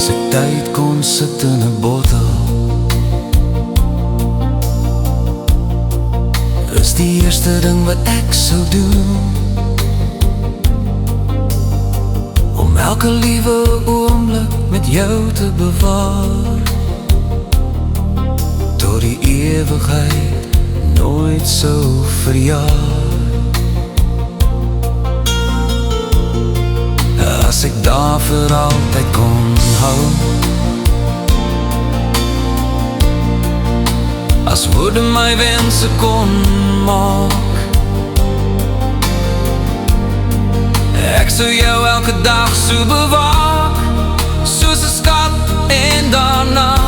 As ek tyd kon sit in 'n bottel, is die eerste ding wat ek sou doen, om elke liewe oomblik met jou te bewaar, tot die ewigheid nooit sou verjaar. As ek daar vir altyd kon hou, as woorde my wense kon maak, ek sou jou elke dag so bewaak, soos 'n skat, en daarna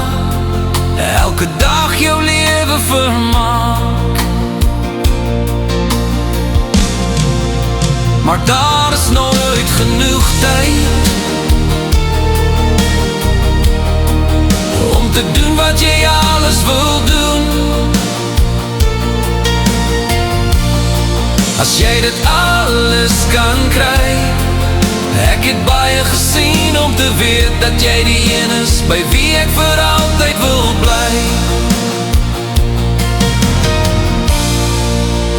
elke dag jou lewe vermaak. Maar daar is nooit genoeg tyd om te doen wat jy alles wil doen. As jy dit alles kan kry, ek het baie gesien om te weet dat jy die een is by wie ek vir altyd wil bly.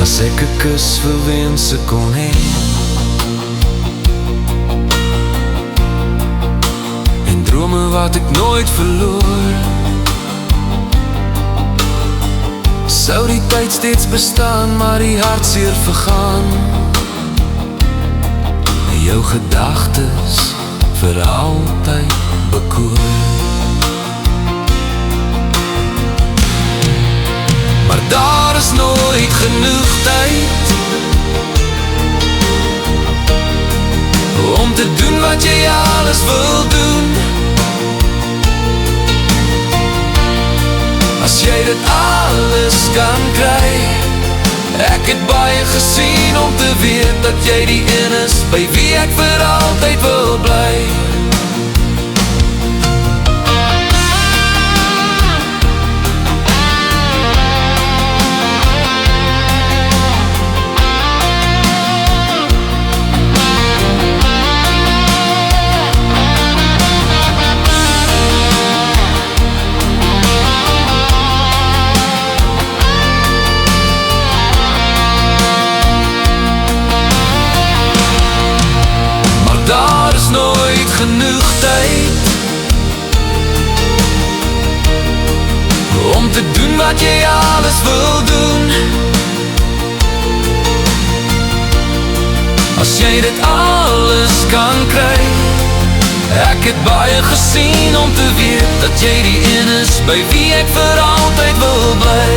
As ek 'n kus vir wense kon hê, en drome wat ek nooit verloor, sou die tyd steeds bestaan, maar die hartseer vergaan, en jou gedagtes vir altyd bekoor. Maar daar is nooit genoeg tyd om te doen wat jy alles wil doen. As jy dit alles kan kry, ek het baie gesien om te weet dat jy die een is by wie ek vir altyd wil bly. Daar is nooit genoeg tyd om te doen wat jy alles wil doen. As jy dit alles kan kry, ek het baie gesien om te weet dat jy die een is by wie ek vir altyd wil bly.